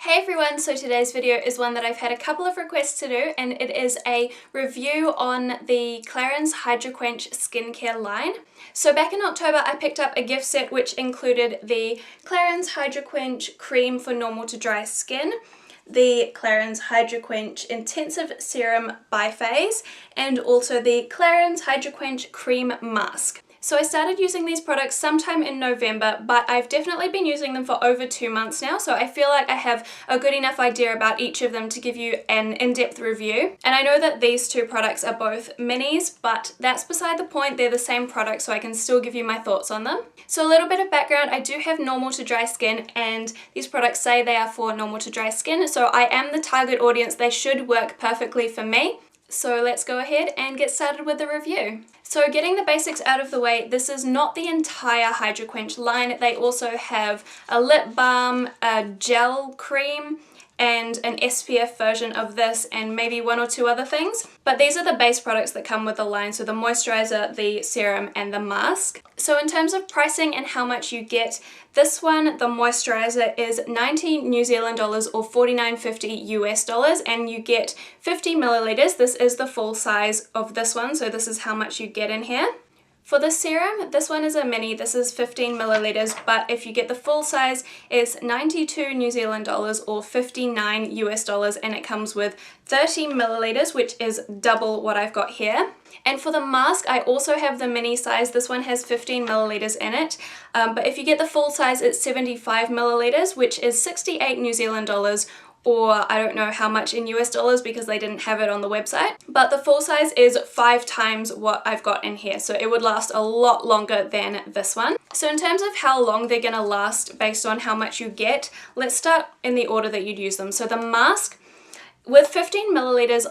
Hey everyone, so today's video is one that I've had a couple of requests to do, and it is a review on the Clarins HydraQuench Skincare line. So back in October I picked up a gift set which included the Clarins HydraQuench Cream for normal to dry skin, the Clarins HydraQuench Intensive Serum Biphase, and also the Clarins HydraQuench Cream Mask. So I started using these products sometime in November, but I've definitely been using them for over 2 months now, so I feel like I have a good enough idea about each of them to give you an in-depth review. And I know that these two products are both minis, but that's beside the point. They're the same product, so I can still give you my thoughts on them. So a little bit of background, I do have normal to dry skin, and these products say they are for normal to dry skin, so I am the target audience. They should work perfectly for me. So let's go ahead and get started with the review. So getting the basics out of the way, this is not the entire HydraQuench line. They also have a lip balm, a gel cream, and an SPF version of this, and maybe 1 or 2 other things. But these are the base products that come with the line, so the moisturiser, the serum, and the mask. So in terms of pricing and how much you get, this one, the moisturiser, is 90 New Zealand dollars or $49.50 US dollars, and you get 50 milliliters. This is the full size of this one, so this is how much you get in here. For the serum, this one is a mini, this is 15 milliliters, but if you get the full size, it's 92 New Zealand dollars or 59 US dollars, and it comes with 30 milliliters, which is double what I've got here. And for the mask, I also have the mini size. This one has 15 milliliters in it, but if you get the full size, it's 75 milliliters, which is 68 New Zealand dollars, or I don't know how much in US dollars because they didn't have it on the website. But the full size is 5 times what I've got in here, so it would last a lot longer than this one. So in terms of how long they're gonna last based on how much you get, let's start in the order that you'd use them. So the mask, with 15 milliliters,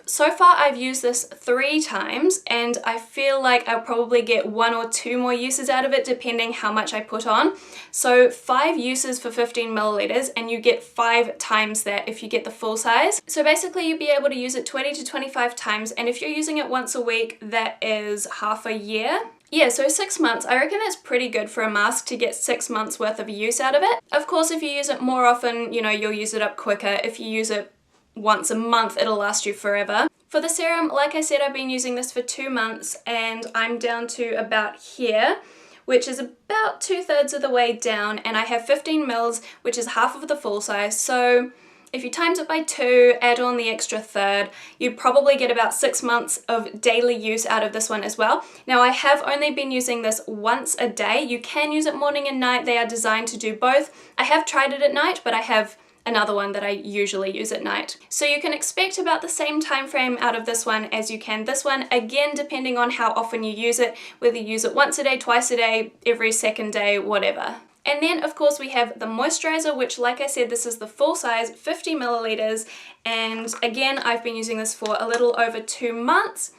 so far I've used this 3 times, and I feel like I'll probably get 1 or 2 more uses out of it depending how much I put on. So 5 uses for 15 milliliters, and you get 5 times that if you get the full size. So basically you'd be able to use it 20 to 25 times, and if you're using it once a week, that is half a year. Yeah, so 6 months. I reckon that's pretty good for a mask to get 6 months worth of use out of it. Of course, if you use it more often, you know, you'll use it up quicker. If you use it once a month, it'll last you forever. For the serum, like I said, I've been using this for 2 months, and I'm down to about here, which is about 2/3 of the way down, and I have 15 mils, which is half of the full size. So if you times it by 2, add on the extra third, you'd probably get about 6 months of daily use out of this one as well. Now, I have only been using this once a day. You can use it morning and night. They are designed to do both. I have tried it at night, but I have another one that I usually use at night. So you can expect about the same time frame out of this one as you can this one, again depending on how often you use it, whether you use it once a day, twice a day, every second day, whatever. And then of course we have the moisturiser, which like I said, this is the full size, 50 milliliters, and again I've been using this for a little over 2 months.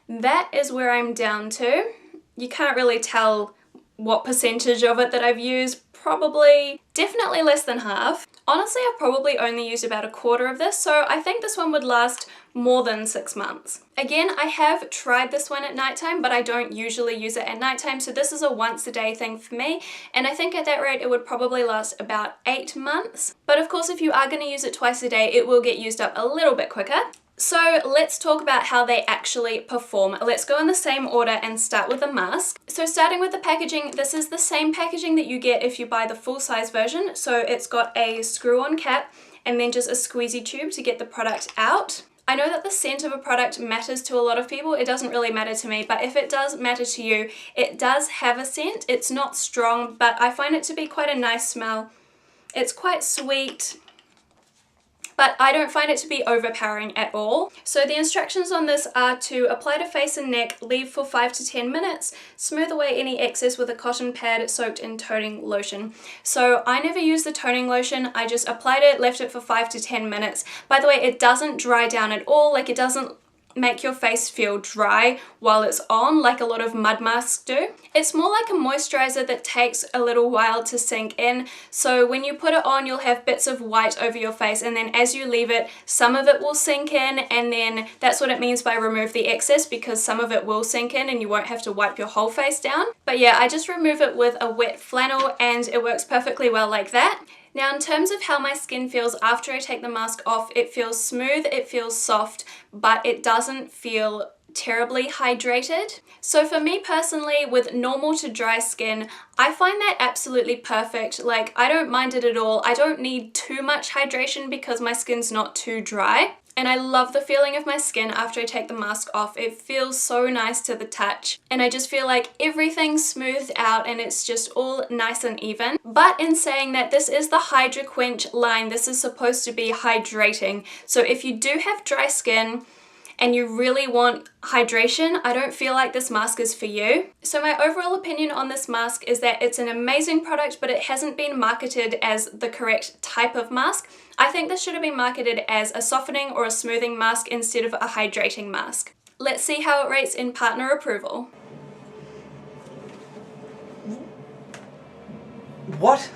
That is where I'm down to. You can't really tell what percentage of it that I've used, definitely less than half. Honestly, I've probably only used about 1/4 of this, so I think this one would last more than 6 months. Again, I have tried this one at nighttime, but I don't usually use it at nighttime, so this is a once a day thing for me, and I think at that rate it would probably last about 8 months. But of course, if you are going to use it twice a day, it will get used up a little bit quicker. So let's talk about how they actually perform. Let's go in the same order and start with the mask. So starting with the packaging, this is the same packaging that you get if you buy the full size version. So it's got a screw-on cap and then just a squeezy tube to get the product out. I know that the scent of a product matters to a lot of people. It doesn't really matter to me, but if it does matter to you, it does have a scent. It's not strong, but I find it to be quite a nice smell. It's quite sweet, but I don't find it to be overpowering at all. So the instructions on this are to apply to face and neck, leave for 5 to 10 minutes, smooth away any excess with a cotton pad soaked in toning lotion. So I never used the toning lotion, I just applied it, left it for 5 to 10 minutes. By the way, it doesn't dry down at all, like it doesn't make your face feel dry while it's on like a lot of mud masks do. It's more like a moisturizer that takes a little while to sink in. So when you put it on, you'll have bits of white over your face, and then as you leave it, some of it will sink in, and then that's what it means by remove the excess, because some of it will sink in and you won't have to wipe your whole face down. But yeah, I just remove it with a wet flannel and it works perfectly well like that. Now in terms of how my skin feels after I take the mask off, it feels smooth, it feels soft, but it doesn't feel terribly hydrated. So for me personally, with normal to dry skin, I find that absolutely perfect. Like, I don't mind it at all. I don't need too much hydration because my skin's not too dry. And I love the feeling of my skin after I take the mask off. It feels so nice to the touch. And I just feel like everything's smoothed out and it's just all nice and even. But in saying that, this is the HydraQuench line. This is supposed to be hydrating. So if you do have dry skin, and you really want hydration, I don't feel like this mask is for you. So my overall opinion on this mask is that it's an amazing product, but it hasn't been marketed as the correct type of mask. I think this should have been marketed as a softening or a smoothing mask instead of a hydrating mask. Let's see how it rates in partner approval. What?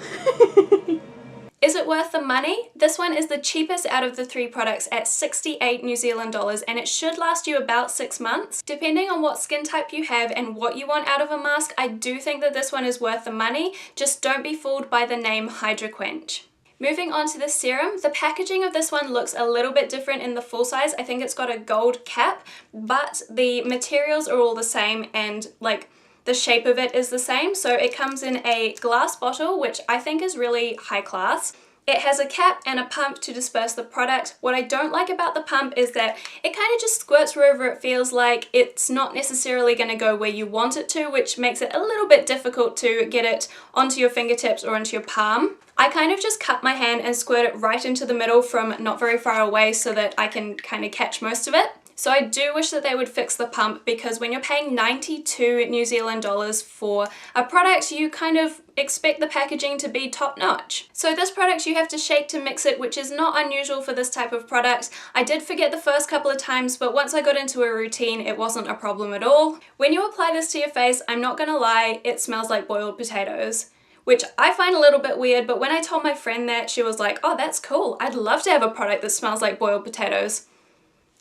Is it worth the money? This one is the cheapest out of the 3 products at 68 New Zealand dollars, and it should last you about 6 months. Depending on what skin type you have and what you want out of a mask, I do think that this one is worth the money. Just don't be fooled by the name HydraQuench. Moving on to the serum, the packaging of this one looks a little bit different in the full size. I think it's got a gold cap, but the materials are all the same and like the shape of it is the same. So it comes in a glass bottle, which I think is really high class. It has a cap and a pump to disperse the product. What I don't like about the pump is that it kind of just squirts wherever it feels like. It's not necessarily going to go where you want it to, which makes it a little bit difficult to get it onto your fingertips or onto your palm. I kind of just cut my hand and squirt it right into the middle from not very far away so that I can kind of catch most of it. So I do wish that they would fix the pump, because when you're paying 92 New Zealand dollars for a product, you kind of expect the packaging to be top notch. So this product you have to shake to mix it, which is not unusual for this type of product. I did forget the first couple of times, but once I got into a routine, it wasn't a problem at all. When you apply this to your face, I'm not gonna lie, it smells like boiled potatoes, which I find a little bit weird, but when I told my friend that, she was like, oh, that's cool. I'd love to have a product that smells like boiled potatoes.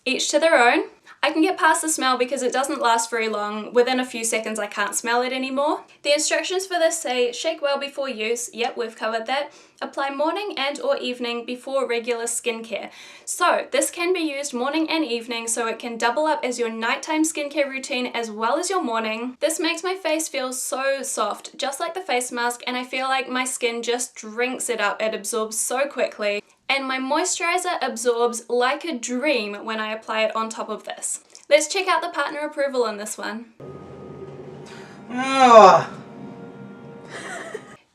Each to their own. I can get past the smell because it doesn't last very long. Within a few seconds I can't smell it anymore. The instructions for this say, shake well before use. Yep, we've covered that. Apply morning and or evening before regular skincare. So this can be used morning and evening, so it can double up as your nighttime skincare routine as well as your morning. This makes my face feel so soft, just like the face mask, and I feel like my skin just drinks it up. It absorbs so quickly. And my moisturiser absorbs like a dream when I apply it on top of this. Let's check out the partner approval on this one.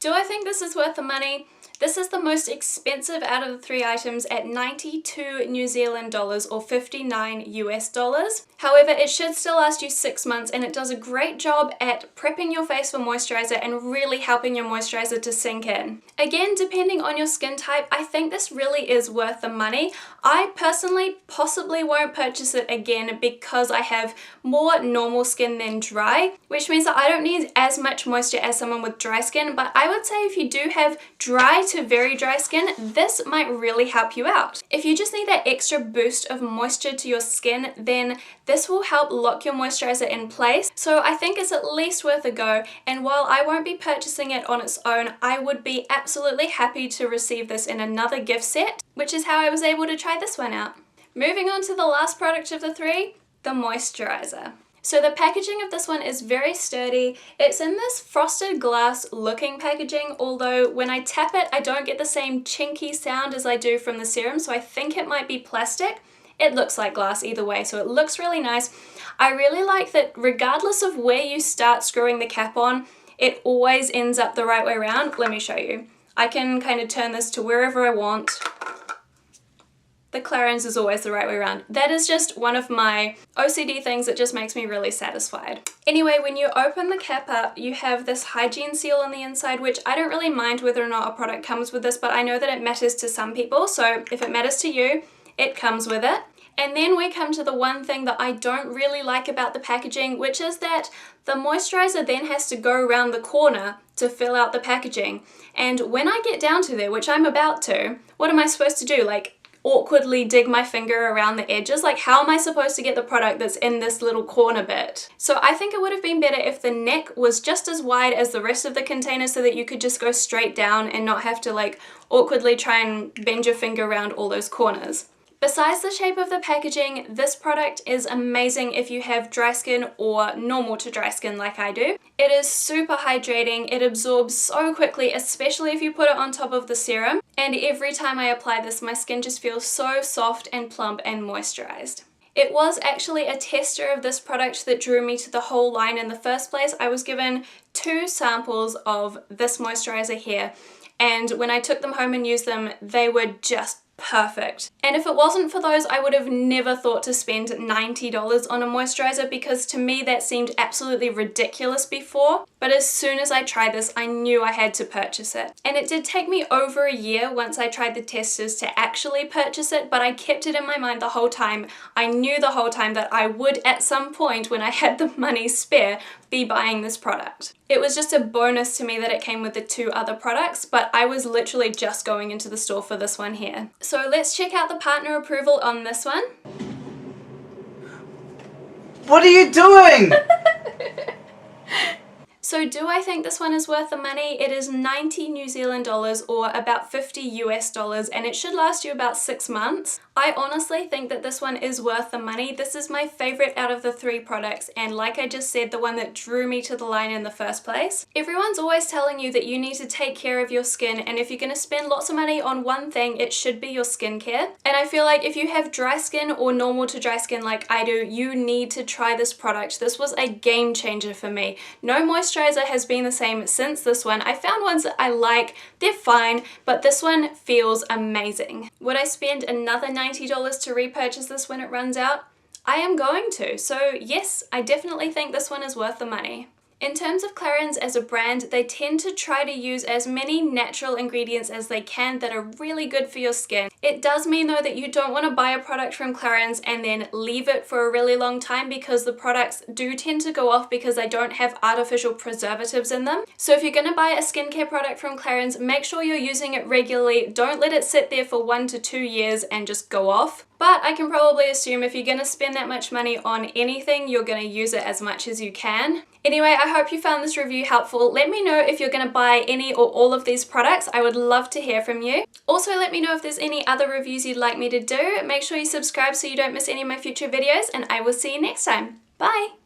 Do I think this is worth the money? This is the most expensive out of the 3 items at 92 New Zealand dollars or 59 US dollars. However, it should still last you 6 months, and it does a great job at prepping your face for moisturizer and really helping your moisturizer to sink in. Again, depending on your skin type, I think this really is worth the money. I personally possibly won't purchase it again because I have more normal skin than dry, which means that I don't need as much moisture as someone with dry skin, but I would say if you do have dry to very dry skin, this might really help you out. If you just need that extra boost of moisture to your skin, then this will help lock your moisturizer in place. So I think it's at least worth a go, and while I won't be purchasing it on its own, I would be absolutely happy to receive this in another gift set, which is how I was able to try this one out. Moving on to the last product of the 3, the moisturizer. So the packaging of this one is very sturdy. It's in this frosted glass looking packaging, although when I tap it, I don't get the same chinky sound as I do from the serum, so I think it might be plastic. It looks like glass either way, so it looks really nice. I really like that regardless of where you start screwing the cap on, it always ends up the right way around. Let me show you. I can kind of turn this to wherever I want. The Clarins is always the right way around. That is just one of my OCD things that just makes me really satisfied. Anyway, when you open the cap up, you have this hygiene seal on the inside, which I don't really mind whether or not a product comes with this, but I know that it matters to some people, so if it matters to you, it comes with it. And then we come to the one thing that I don't really like about the packaging, which is that the moisturizer then has to go around the corner to fill out the packaging. And when I get down to there, which I'm about to, what am I supposed to do? Like, awkwardly dig my finger around the edges. Like, how am I supposed to get the product that's in this little corner bit? So I think it would have been better if the neck was just as wide as the rest of the container so that you could just go straight down and not have to like awkwardly try and bend your finger around all those corners. Besides the shape of the packaging, this product is amazing if you have dry skin or normal to dry skin like I do. It is super hydrating, it absorbs so quickly, especially if you put it on top of the serum, and every time I apply this, my skin just feels so soft and plump and moisturized. It was actually a tester of this product that drew me to the whole line in the first place. I was given 2 samples of this moisturizer here, and when I took them home and used them, they were just perfect. And if it wasn't for those, I would have never thought to spend $90 on a moisturizer, because to me that seemed absolutely ridiculous before. But as soon as I tried this, I knew I had to purchase it. And it did take me over a year once I tried the testers to actually purchase it, but I kept it in my mind the whole time. I knew the whole time that I would at some point, when I had the money spare, be buying this product. It was just a bonus to me that it came with the 2 other products, but I was literally just going into the store for this one here. So let's check out the partner approval on this one. What are you doing? So do I think this one is worth the money? It is 90 New Zealand dollars or about 50 US dollars, and it should last you about 6 months. I honestly think that this one is worth the money. This is my favorite out of the 3 products, and like I just said, the one that drew me to the line in the first place. Everyone's always telling you that you need to take care of your skin, and if you're going to spend lots of money on one thing, it should be your skincare. And I feel like if you have dry skin or normal to dry skin like I do, you need to try this product. This was a game changer for me. No moisturizer has been the same since this one. I found ones that I like, they're fine, but this one feels amazing. Would I spend another $90 to repurchase this when it runs out? I am going to, so yes, I definitely think this one is worth the money. In terms of Clarins as a brand, they tend to try to use as many natural ingredients as they can that are really good for your skin. It does mean though that you don't want to buy a product from Clarins and then leave it for a really long time, because the products do tend to go off because they don't have artificial preservatives in them. So if you're going to buy a skincare product from Clarins, make sure you're using it regularly. Don't let it sit there for 1 to 2 years and just go off. But I can probably assume if you're going to spend that much money on anything, you're going to use it as much as you can. Anyway, I hope you found this review helpful. Let me know if you're going to buy any or all of these products. I would love to hear from you. Also, let me know if there's any other reviews you'd like me to do. Make sure you subscribe so you don't miss any of my future videos, and I will see you next time. Bye!